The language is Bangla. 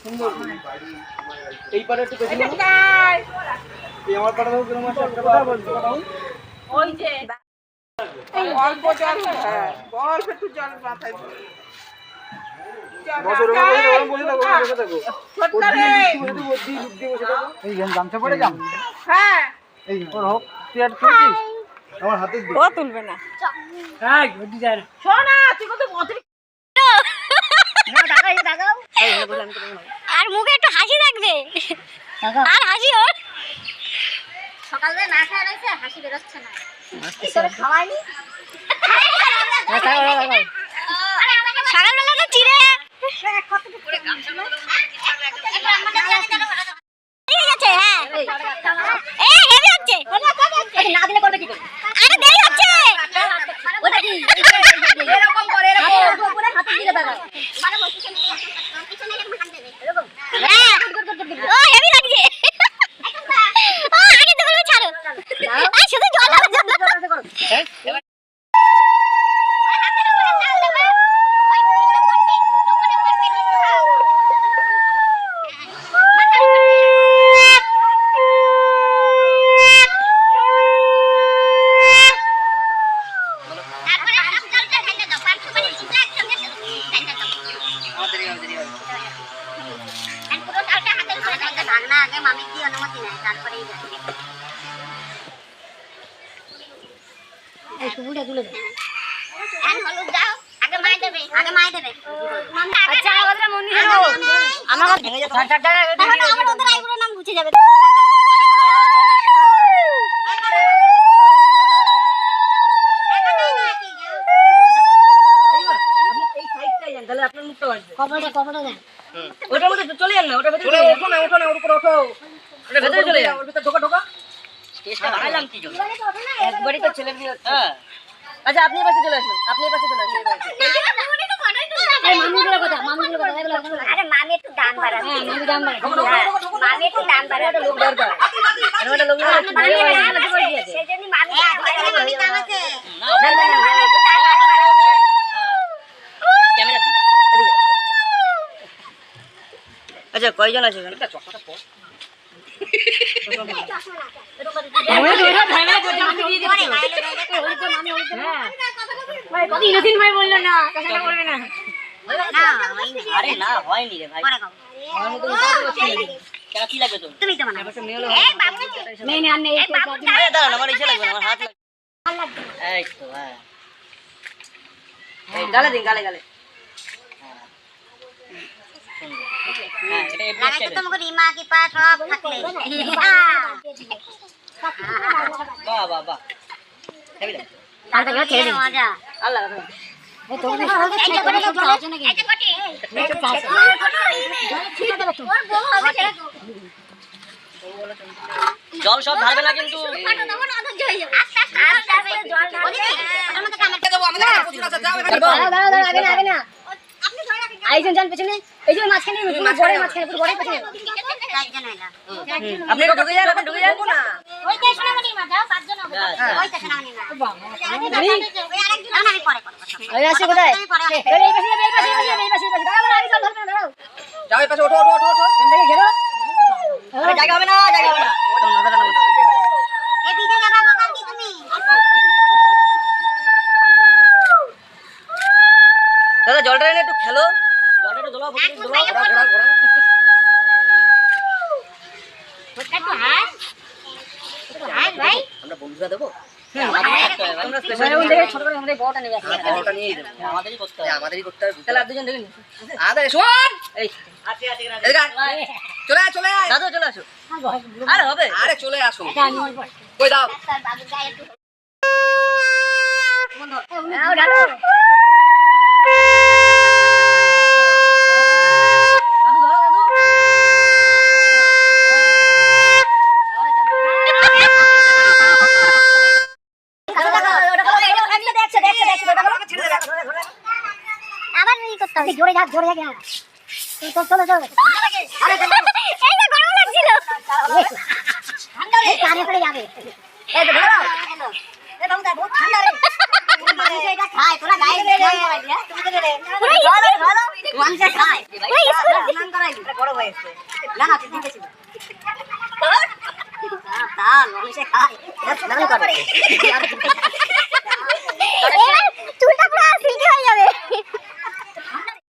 সুন্দর এই পারে একটু পেছনে এই আমার পাটা দাও কিরকম আছে একটা কথা বলছো ওই যে এই অল্প জল অল্প একটু জল মাথায় তুলবে না আর মুখে একটু হাসি থাকবে আর হাসি ওর সকালে না খায় রয়েছে হাসি বেরোচ্ছে না খাওয়াইনি সকালবেলা তো চিড়ে না দিলে করবে কি করে আরে দেরি হচ্ছে ওটা কি এরকম করে এরকম করে হাতে দিলে দাদা মানে পিছনে এরকম হাত দেবে এরকম ও হেভি লাগছে ও আগে তো বলবে ছাড়ো আর শুধু জল দাও হ্যাঁ চলে যান না ওটা ভেতরে ওঠো না ওর উপর ওঠো ওটা ভেতরে চলে যাও ওর ভিতরে ঢোকা চেষ্টা বাড়াইলাম কি জন্য একবারই তো ছেলে দিয়ে হ্যাঁ আচ্ছা আপনি পাশে চলে আসুন আপনি পাশে চলে আসুন আরে মামিগুলো কথা আরে মামি একটু দাম বাড়ায় হ্যাঁ মামি দাম বাড়ায় মামি একটু দাম বাড়ায় এটা লোক দরকার এটা লোক সেজন্য মামি দাম আছে ক্যামেরা দি আচ্ছা কয়জন আছে এখানে চকটা পড় আরে না হয়নি রে ভাই কি লাগবে তুমি তো দাঁড়ান আমার ইচ্ছে লাগবে আমার হাত লাগবে এই তো হ্যাঁ গালে দিন গালে গালে হ্যাঁ এটা লাগাইতে তোমাকে রিমা কি পাস সব থাকলে বাহ বাহ বাহ হেবি লাগে তাহলে তো ছেড়ে দিন মজা আল্লাহ এই তো এইটা করে তো আছে নাকি এইটা কটি ওর বউ হবে ছেড়ে দাও জল সব ঢালবে না কিন্তু কাটো দাও না অধৈর্য হয়ে যাবে আস্তে আস্তে জল ঢালবে ওটার মধ্যে কামড় দেব আমাদের প্রচুর আছে যাও এখানে আগে না আপনি ধরে রাখেন আইজন জান পেছনে এই যে মাঝখানে পুরো বড় মাঝখানে পুরো বড় পেছনে চারজন হইলা আপনি ঢুকে যান আপনি ঢুকে যান না ওই যে সোনামণি মা যাও পাঁচজন হবে ওই তো সোনামণি মা ওই আরেকজন আমি পরে করব ওই আসে কোথায় এই পাশে দাঁড়াও আগে চল ধরবে দাঁড়াও যাও এই পাশে ওঠো সেন্টারে ঘেরো আরে জায়গা হবে না ওটা মাথাটা নামাতে এই বিজে যাবা কাকি তুমি দাদা জলটা এনে একটু খেলো জলটা একটু দোলাও ঘোরা একটু হাত ভাই আমরা বন্ধুরা দেবো আমরা স্পেশাল ছোট করে আমাদের বড়টা নেবে বড়টা নিয়ে দেব আমাদেরই করতে হবে তাহলে আপনি দুজন দেখুন আরে শোন এই আছে এদিকে চলে আয় দাদু চলে আসো আরে হবে আরে চলে আসো কই দাও বাবু গায়ে একটু বন্ধ নাও ডালো জোরে যা চলো আরে এই না গরম লাগছিল ঠান্ডা রে কানে পড়ে যাবে এই তো ধরো এ বাবুদা বহুত ঠান্ডা রে মানুষ এটা খায় তোরা গায়ে দে তুমি তো দে মানুষে খায় ওই স্কুল স্নান করাই বড় হয়েছে না না তুই দিতেছি তা মানুষে খায় স্নান করে